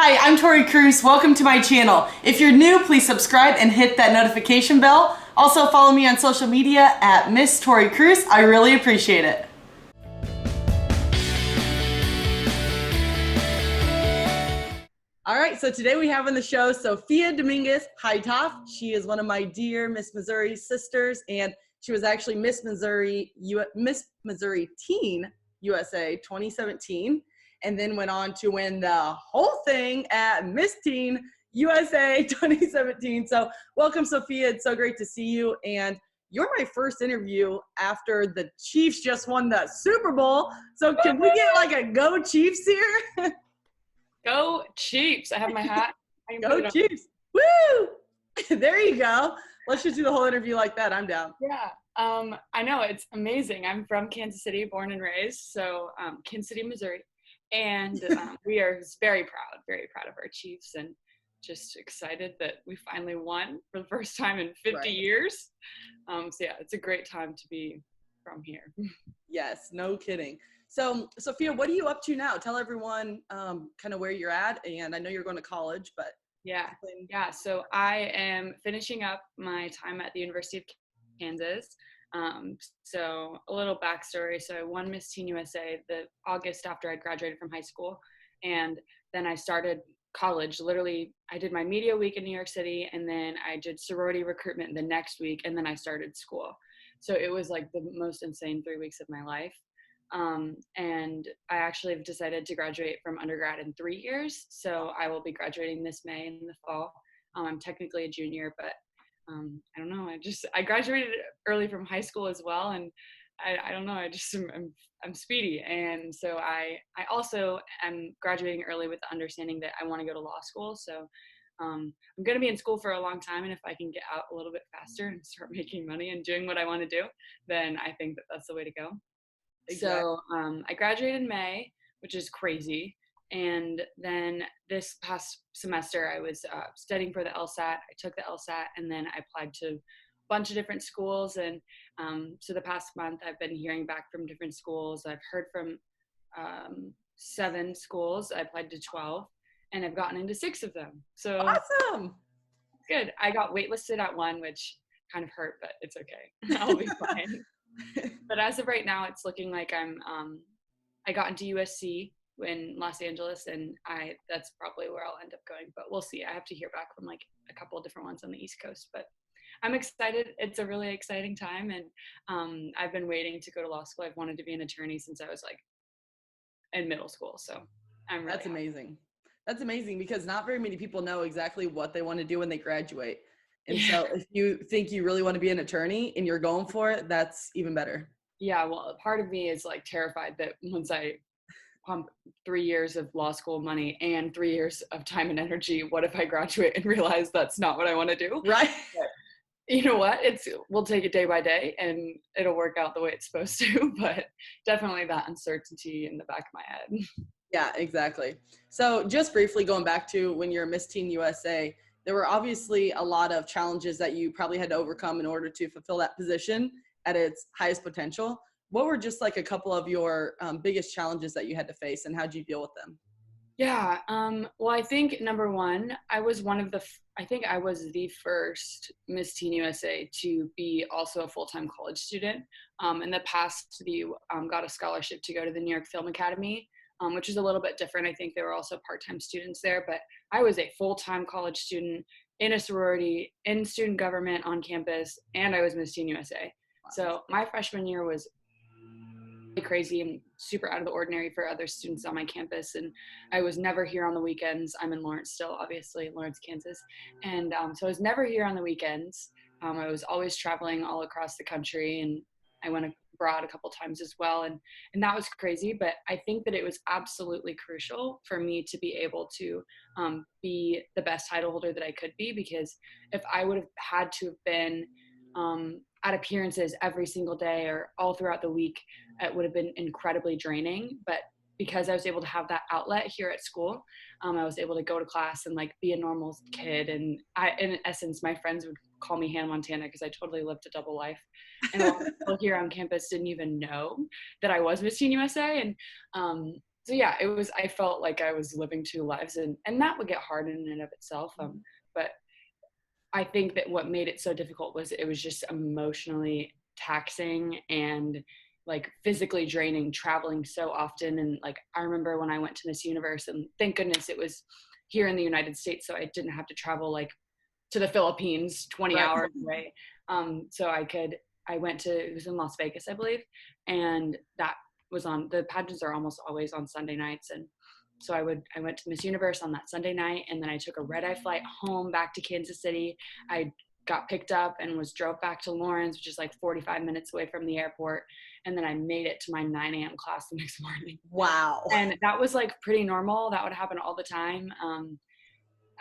Hi, I'm Tori Kruse. Welcome to my channel. If you're new, please subscribe and hit that notification bell. Also follow me on social media at Miss Tori Kruse. I really appreciate it. All right, so today we have on the show Sophia Dominguez Heithoff. She is one of my dear Miss Missouri sisters, and she was actually Miss Missouri Teen USA 2017, and then went on to win the whole thing at Miss Teen USA 2017. So welcome, Sophia. It's so great to see you. And you're my first interview after the Chiefs just won the Super Bowl. So can we get like a go Chiefs here? Go Chiefs. I have my hat. Go Chiefs. Woo! There you go. Let's just do the whole interview like that. I'm down. Yeah. I know. It's amazing. I'm from Kansas City, born and raised. So Kansas City, Missouri. And we are very proud of our Chiefs, and just excited that we finally won for the first time in 50 years. So yeah, it's a great time to be from here. Yes, no kidding. So Sophia, what are you up to now? Tell everyone kind of where you're at, and I know you're going to college, but yeah. So I am finishing up my time at the University of Kansas. So a little backstory. So I won Miss Teen USA the August after I graduated from high school, and then I started college. Literally, I did my media week in New York City, and then I did sorority recruitment the next week, and then I started school. So it was like the most insane 3 weeks of my life. And I actually have decided to graduate from undergrad in 3 years. So I will be graduating this May in the fall. I'm technically a junior, but I don't know. I graduated early from high school as well. And I don't know. I'm speedy. And so I also am graduating early with the understanding that I want to go to law school. So I'm going to be in school for a long time. And if I can get out a little bit faster and start making money and doing what I want to do, then I think that that's the way to go. Exactly. So I graduated in May, which is crazy. And then this past semester, I was studying for the LSAT. I took the LSAT, and then I applied to a bunch of different schools. And so the past month, I've been hearing back from different schools. I've heard from 7 schools. I applied to 12, and I've gotten into 6 of them. So awesome. Good. I got waitlisted at 1, which kind of hurt, but it's okay. I'll be fine. But as of right now, it's looking like I got into USC in Los Angeles, and that's probably where I'll end up going, but we'll see. I have to hear back from like a couple of different ones on the East Coast, but I'm excited. It's a really exciting time, and I've been waiting to go to law school. I've wanted to be an attorney since I was like in middle school, so I'm really That's amazing. That's amazing, because not very many people know exactly what they want to do when they graduate. And so if you think you really want to be an attorney and you're going for it, that's even better. Yeah, well, part of me is like terrified that once I pump 3 years of law school money and 3 years of time and energy, what if I graduate and realize that's not what I want to do? Right. But you know what? We'll take it day by day, and it'll work out the way it's supposed to, but definitely that uncertainty in the back of my head. Yeah, exactly. So just briefly going back to when you're Miss Teen USA, there were obviously a lot of challenges that you probably had to overcome in order to fulfill that position at its highest potential. What were just like a couple of your biggest challenges that you had to face, and how did you deal with them? Yeah. Well, I think number one, I was the first Miss Teen USA to be also a full-time college student. In the past, you got a scholarship to go to the New York Film Academy, which is a little bit different. I think there were also part-time students there, but I was a full-time college student in a sorority, in student government on campus, and I was Miss Teen USA. Wow. So my freshman year was really crazy and super out of the ordinary for other students on my campus, and I was never here on the weekends. I'm in Lawrence still, obviously, Lawrence, Kansas, and so I was never here on the weekends. I was always traveling all across the country, and I went abroad a couple times as well, and that was crazy. But I think that it was absolutely crucial for me to be able to be the best title holder that I could be, because if I would have had to have been at appearances every single day or all throughout the week, it would have been incredibly draining. But because I was able to have that outlet here at school, I was able to go to class and like be a normal kid. And in essence, my friends would call me Hannah Montana because I totally lived a double life. And a lot of people here on campus didn't even know that I was Miss Teen USA. And so yeah, I felt like I was living two lives, and that would get hard in and of itself. But I think that what made it so difficult was it was just emotionally taxing and like physically draining, traveling so often. And like, I remember when I went to Miss Universe, and thank goodness it was here in the United States, so I didn't have to travel like to the Philippines 20 Right. hours away. So I went to, it was in Las Vegas, I believe. And that was on, the pageants are almost always on Sunday nights. And so I went to Miss Universe on that Sunday night, and then I took a red-eye flight home back to Kansas City. I got picked up and was drove back to Lawrence, which is like 45 minutes away from the airport. And then I made it to my 9 a.m. class the next morning. Wow. And that was like pretty normal. That would happen all the time.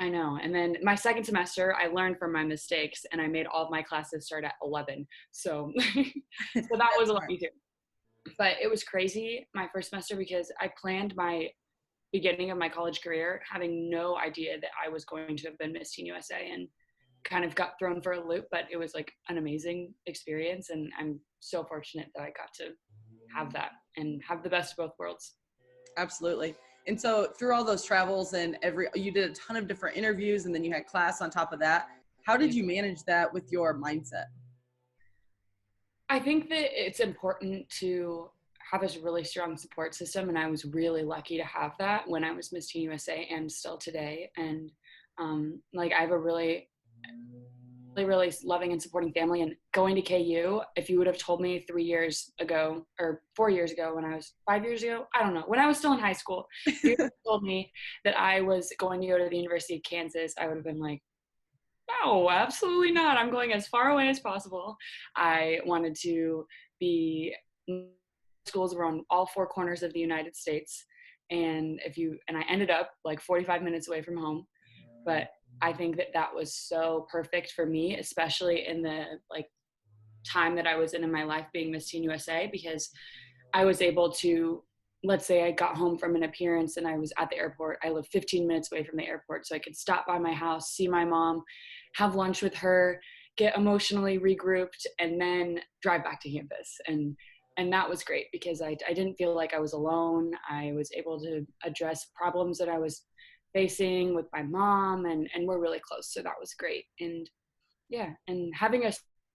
I know. And then my second semester, I learned from my mistakes, and I made all of my classes start at 11. So, so that was a lot easier. But it was crazy my first semester because I planned my beginning of my college career having no idea that I was going to have been Miss Teen USA, and kind of got thrown for a loop. But it was like an amazing experience, and I'm so fortunate that I got to have that and have the best of both worlds. Absolutely. And so through all those travels and you did a ton of different interviews, and then you had class on top of that. How did you manage that with your mindset? I think that it's important to have a really strong support system, and I was really lucky to have that when I was Miss Teen USA and still today. And like, I have a really loving and supporting family. And going to KU, if you would have told me 3 years ago or 4 years ago, when I was 5 years ago, I don't know, when I was still in high school, if you told me that I was going to go to the University of Kansas, I would have been like, no, absolutely not. I'm going as far away as possible. I wanted to be, schools were on all four corners of the United States. And I ended up like 45 minutes away from home. But I think that that was so perfect for me, especially in the like time that I was in my life being Miss Teen USA, because I was able to, let's say I got home from an appearance and I was at the airport. I live 15 minutes away from the airport, so I could stop by my house, see my mom, have lunch with her, get emotionally regrouped, and then drive back to campus. And that was great because I didn't feel like I was alone. I was able to address problems that I was facing with my mom, and we're really close. So that was great. And yeah, and having a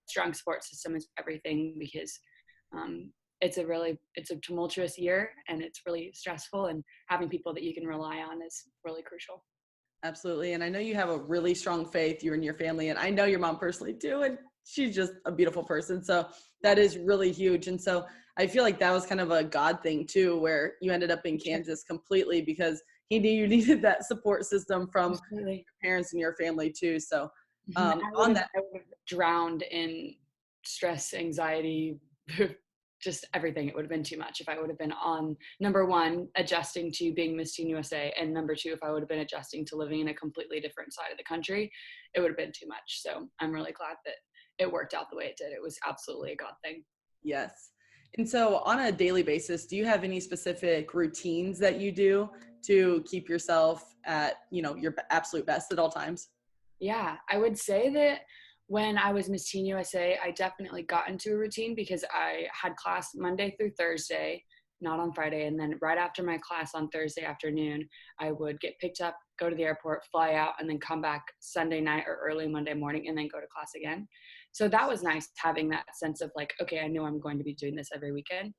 strong support system is everything, because it's a tumultuous year and it's really stressful, and having people that you can rely on is really crucial. Absolutely. And I know you have a really strong faith, you and your family, and I know your mom personally too, and she's just a beautiful person. So that is really huge. And so I feel like that was kind of a God thing too, where you ended up in Kansas completely because he knew you needed that support system from Absolutely. your parents and your family too. So I on that, would have drowned in stress, anxiety, just everything. It would have been too much if I would have been on, number one, adjusting to being Miss Teen USA, and number two, if I would have been adjusting to living in a completely different side of the country, it would have been too much. So I'm really glad that it worked out the way it did. It was absolutely a God thing. yes. And so on a daily basis, do you have any specific routines that you do to keep yourself at, your absolute best at all times? Yeah, I would say that when I was Miss Teen USA, I definitely got into a routine because I had class Monday through Thursday, not on Friday. And then right after my class on Thursday afternoon, I would get picked up, go to the airport, fly out, and then come back Sunday night or early Monday morning and then go to class again. So that was nice, having that sense of like, okay, I know I'm going to be doing this every weekend.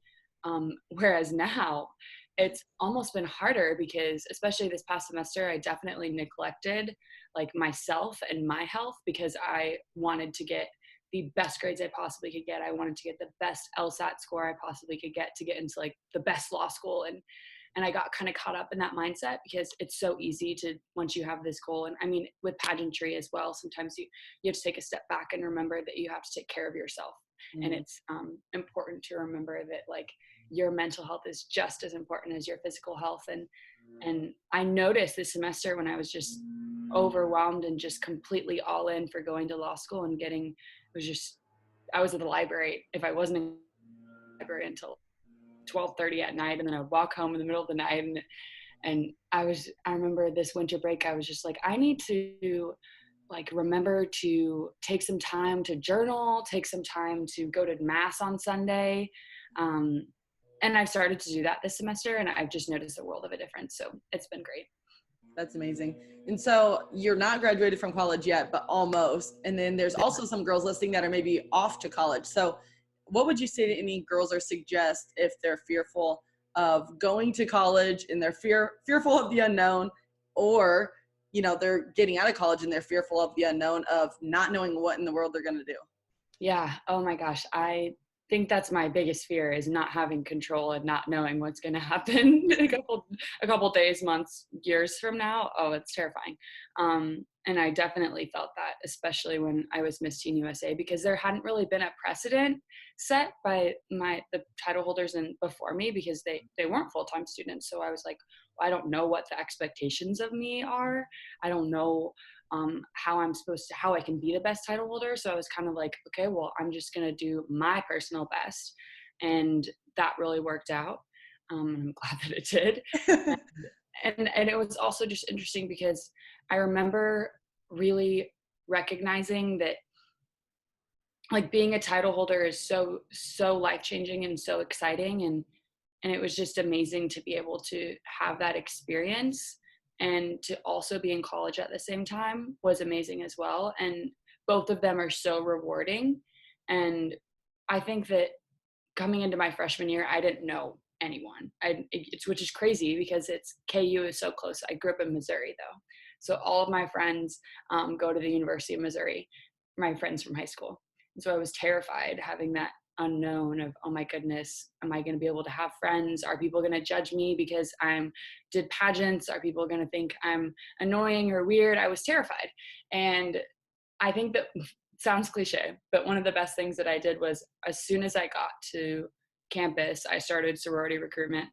Whereas now it's almost been harder because, especially this past semester, I definitely neglected like myself and my health because I wanted to get the best grades I possibly could get. I wanted to get the best LSAT score I possibly could get to get into like the best law school. And I got kind of caught up in that mindset because it's so easy to, once you have this goal, and I mean, with pageantry as well, sometimes you have to take a step back and remember that you have to take care of yourself. Mm-hmm. And it's important to remember that like your mental health is just as important as your physical health. And I noticed this semester when I was just overwhelmed and just completely all in for going to law school and I was at the library, if I wasn't in the library until 12:30 at night, and then I would walk home in the middle of the night. And I remember this winter break, I was just like, I need to like remember to take some time to journal, take some time to go to mass on Sunday. And I've started to do that this semester, and I've just noticed a world of a difference. So it's been great. That's amazing. And so you're not graduated from college yet, but almost. And then there's also some girls listening that are maybe off to college. So what would you say to any girls or suggest if they're fearful of going to college and they're fearful of the unknown, or, you know, they're getting out of college and they're fearful of the unknown of not knowing what in the world they're going to do? Yeah. Oh my gosh. I think that's my biggest fear, is not having control and not knowing what's going to happen a couple days, months, years from now. Oh, it's terrifying. And I definitely felt that, especially when I was Miss Teen USA, because there hadn't really been a precedent set by the title holders and before me, because they weren't full-time students. So I was like, well, I don't know what the expectations of me are. I don't know how I can be the best title holder. So I was kind of like, okay, well, I'm just going to do my personal best. And that really worked out. And I'm glad that it did. And it was also just interesting because I remember really recognizing that, like, being a title holder is so life-changing and so exciting. And it was just amazing to be able to have that experience, and to also be in college at the same time was amazing as well. And both of them are so rewarding. And I think that coming into my freshman year, I didn't know anyone. Which is crazy because KU is so close. I grew up in Missouri though. So all of my friends go to the University of Missouri, my friends from high school. And so I was terrified having that unknown of, oh my goodness, am I going to be able to have friends? Are people going to judge me because did pageants? Are people going to think I'm annoying or weird? I was terrified. And I think that sounds cliche, but one of the best things that I did was, as soon as I got to campus, I started sorority recruitment.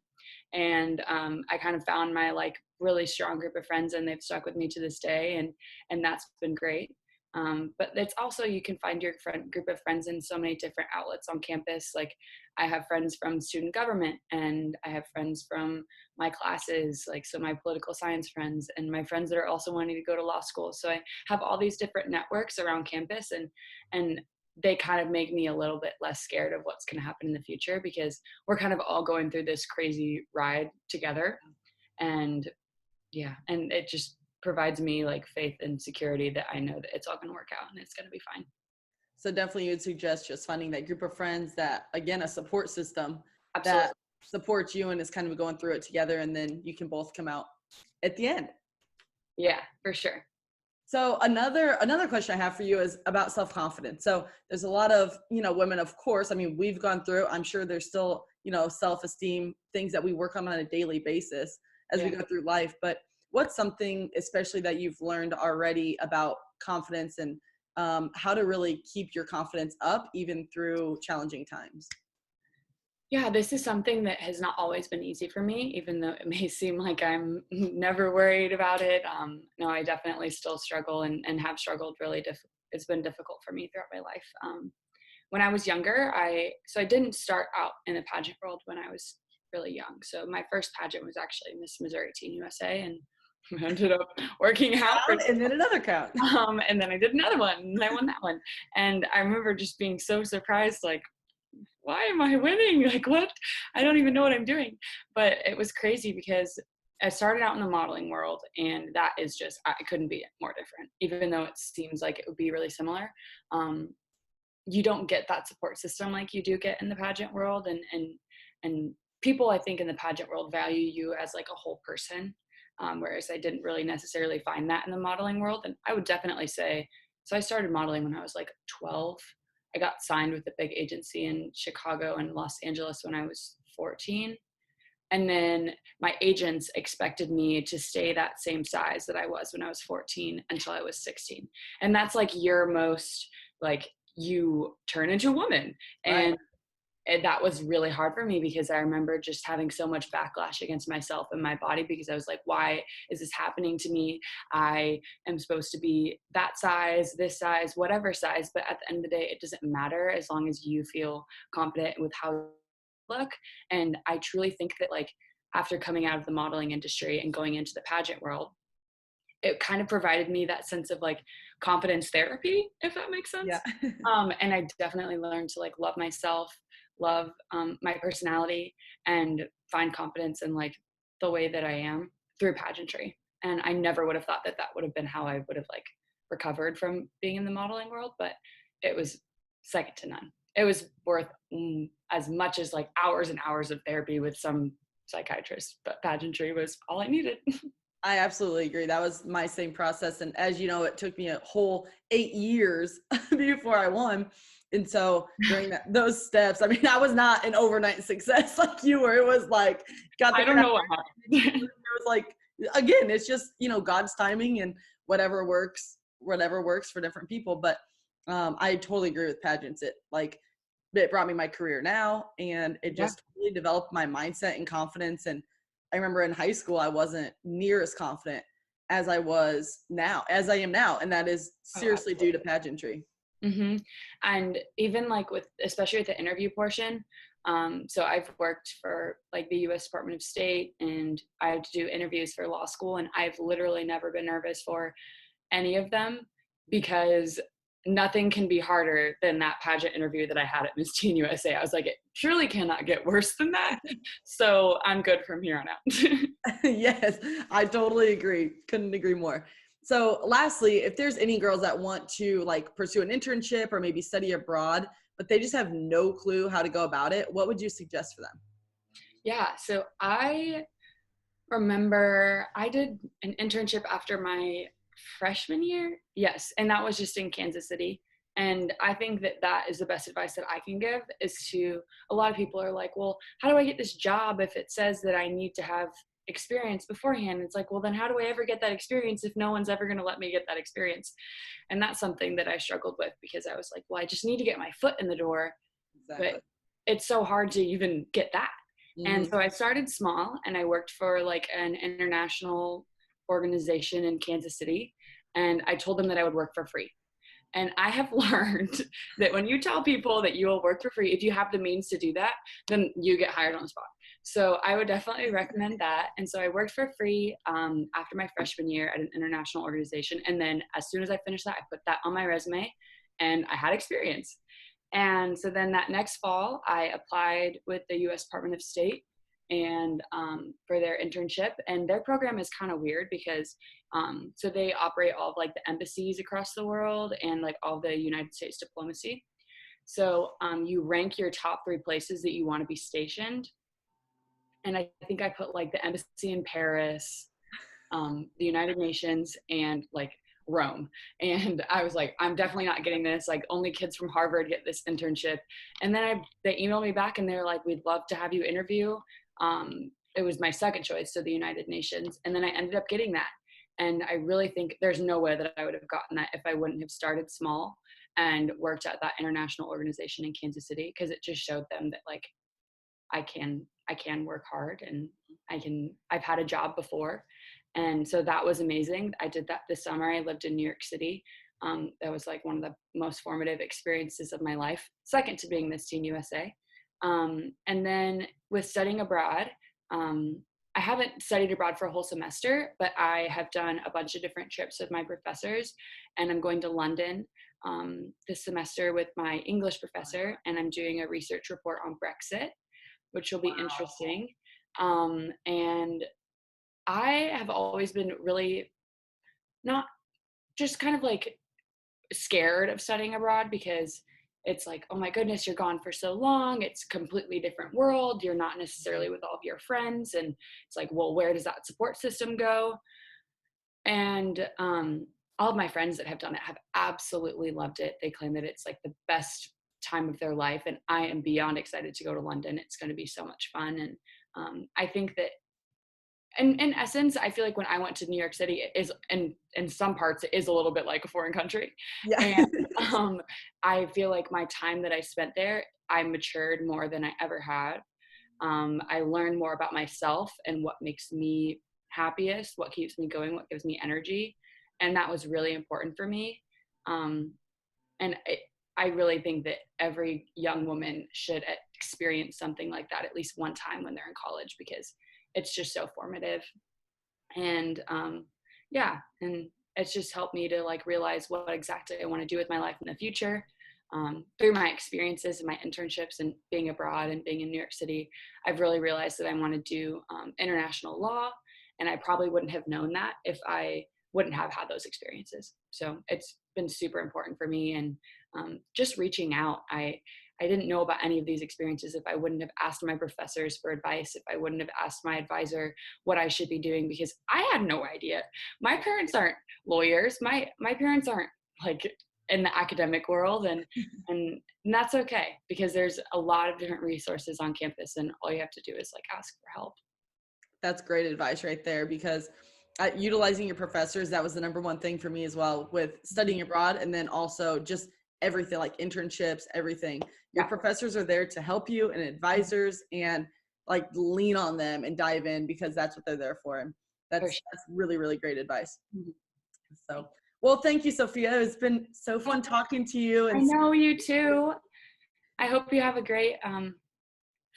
And I kind of found my like really strong group of friends, and they've stuck with me to this day. And that's been great. But it's also, you can find your group of friends in so many different outlets on campus. Like, I have friends from student government, and I have friends from my classes, like, so my political science friends, and my friends that are also wanting to go to law school. So I have all these different networks around campus, and they kind of make me a little bit less scared of what's going to happen in the future, because we're kind of all going through this crazy ride together. And yeah, and it just provides me like faith and security that I know that it's all going to work out and it's going to be fine. So definitely you would suggest just finding that group of friends that, again, a support system. Absolutely. That supports you and is kind of going through it together, and then you can both come out at the end. Yeah, for sure. So another question I have for you is about self-confidence. So there's a lot of, women, of course, I mean, we've gone through, I'm sure there's still, self-esteem, things that we work on a daily basis as we go through life. But what's something especially that you've learned already about confidence, and how to really keep your confidence up even through challenging times? Yeah, this is something that has not always been easy for me, even though it may seem like I'm never worried about it. No, I definitely still struggle and have struggled really. It's been difficult for me throughout my life. When I was younger, I didn't start out in the pageant world when I was really young. So my first pageant was actually Miss Missouri Teen USA, and I ended up working out for, and then another count. And then I did another one, and I won that one. And I remember just being so surprised, like, why am I winning? Like, what? I don't even know what I'm doing. But it was crazy because I started out in the modeling world, and that is just, I couldn't be more different, even though it seems like it would be really similar. You don't get that support system like you do get in the pageant world. And people, I think, in the pageant world value you as like a whole person. Whereas I didn't really necessarily find that in the modeling world. And I would definitely say, so I started modeling when I was like 12. I got signed with a big agency in Chicago and Los Angeles when I was 14. And then my agents expected me to stay that same size that I was when I was 14 until I was 16. And that's like your most, like, you turn into a woman. Right. And that was really hard for me, because I remember just having so much backlash against myself and my body, because I was like, why is this happening to me? I am supposed to be that size, this size, whatever size. But at the end of the day, it doesn't matter as long as you feel confident with how you look. And I truly think that, like, after coming out of the modeling industry and going into the pageant world, it kind of provided me that sense of like confidence therapy, if that makes sense. Yeah. And I definitely learned to like love myself, love my personality and find confidence in like the way that I am through pageantry. And I never would have thought that that would have been how I would have like recovered from being in the modeling world, but it was second to none. It was worth as much as like hours and hours of therapy with some psychiatrist, but pageantry was all I needed. I absolutely agree. That was my same process. And as you know, it took me a whole 8 years before I won. And so during those steps, I mean, I was not an overnight success like you were. It was like, got the I don't know what happened. It was like, again, it's just, God's timing and whatever works for different people. But I totally agree with pageants. It brought me my career now, and it just really developed my mindset and confidence. And I remember in high school, I wasn't near as confident as I am now. And that is seriously due to pageantry. Mm-hmm. And even like especially with the interview portion, so I've worked for like the U.S. Department of State, and I had to do interviews for law school, and I've literally never been nervous for any of them, because nothing can be harder than that pageant interview that I had at Miss Teen USA. I was like, it surely cannot get worse than that. So I'm good from here on out. Yes, I totally agree. Couldn't agree more. So lastly, if there's any girls that want to like pursue an internship or maybe study abroad, but they just have no clue how to go about it, what would you suggest for them? Yeah, so I remember I did an internship after my freshman year. Yes, and that was just in Kansas City. And I think that that is the best advice that I can give, is to, a lot of people are like, well, how do I get this job if it says that I need to have experience beforehand? It's like, well, then how do I ever get that experience if no one's ever going to let me get that experience? And that's something that I struggled with, because I was like, well, I just need to get my foot in the door. Exactly. But it's so hard to even get that. Mm-hmm. And so I started small, and I worked for like an international organization in Kansas City. And I told them that I would work for free. And I have learned that when you tell people that you will work for free, if you have the means to do that, then you get hired on the spot. So I would definitely recommend that. And so I worked for free after my freshman year at an international organization. And then as soon as I finished that, I put that on my resume, and I had experience. And so then that next fall, I applied with the U.S. Department of State and for their internship. And their program is kind of weird because so they operate all of like the embassies across the world and like all the United States diplomacy. So you rank your top 3 places that you want to be stationed. And I think I put like the embassy in Paris, the United Nations, and like Rome. And I was like, I'm definitely not getting this. Like, only kids from Harvard get this internship. And then they emailed me back, and they're like, we'd love to have you interview. It was my second choice, so the United Nations. And then I ended up getting that. And I really think there's no way that I would have gotten that if I wouldn't have started small and worked at that international organization in Kansas City, because it just showed them that like I can work hard, and I've had a job before. And so that was amazing. I did that this summer. I lived in New York City. That was like one of the most formative experiences of my life, second to being Miss Teen USA. And then with studying abroad, I haven't studied abroad for a whole semester, but I have done a bunch of different trips with my professors, and I'm going to London this semester with my English professor, and I'm doing a research report on Brexit, which will be interesting. And I have always been really not just kind of like scared of studying abroad, because it's like, oh my goodness, you're gone for so long. It's a completely different world. You're not necessarily with all of your friends. And it's like, well, where does that support system go? And all of my friends that have done it have absolutely loved it. They claim that it's like the best time of their life. And I am beyond excited to go to London. It's going to be so much fun. And I think that in essence, I feel like when I went to New York City, it is, in some parts, it is a little bit like a foreign country. Yeah. And I feel like my time that I spent there, I matured more than I ever had. I learned more about myself and what makes me happiest, what keeps me going, what gives me energy. And that was really important for me. I really think that every young woman should experience something like that at least one time when they're in college, because it's just so formative. And and it's just helped me to like realize what exactly I want to do with my life in the future. through my experiences and my internships and being abroad and being in New York City, I've really realized that I want to do international law. And I probably wouldn't have known that if I wouldn't have had those experiences. So it's been super important for me. And just reaching out, I didn't know about any of these experiences if I wouldn't have asked my professors for advice, if I wouldn't have asked my advisor what I should be doing, because I had no idea. My parents aren't lawyers. My parents aren't like in the academic world, and that's okay, because there's a lot of different resources on campus, and all you have to do is like ask for help. That's great advice right there, because utilizing your professors, that was the number one thing for me as well with studying abroad, and then also just everything like internships, everything. Your professors are there to help you, and advisors, and like lean on them and dive in, because that's what they're there for. And that's really, really great advice. So, well, thank you, Sophia. It's been so fun talking to you. And I know, you too. I hope you have a great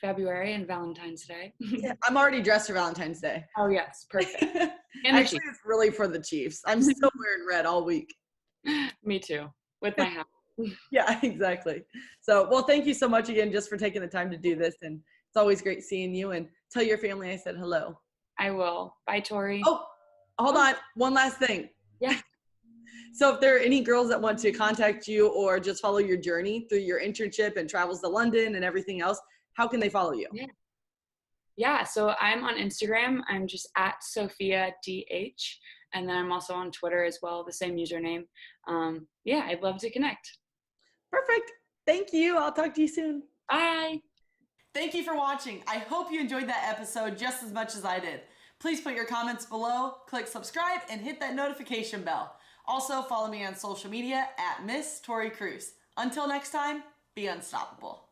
February and Valentine's Day. Yeah, I'm already dressed for Valentine's Day. Oh yes, perfect. And actually, it's really for the Chiefs. I'm still wearing red all week. Me too, with my hat. Yeah, exactly. So, well, thank you so much again just for taking the time to do this. And it's always great seeing you. And tell your family I said hello. I will. Bye, Tori. Oh, hold on. One last thing. Yeah. So if there are any girls that want to contact you or just follow your journey through your internship and travels to London and everything else, how can they follow you? Yeah. So I'm on Instagram. I'm just at Sophia DH. And then I'm also on Twitter as well, the same username. I'd love to connect. Perfect. Thank you. I'll talk to you soon. Bye. Thank you for watching. I hope you enjoyed that episode just as much as I did. Please put your comments below, click subscribe, and hit that notification bell. Also, follow me on social media at Miss Tori Kruse. Until next time, be unstoppable.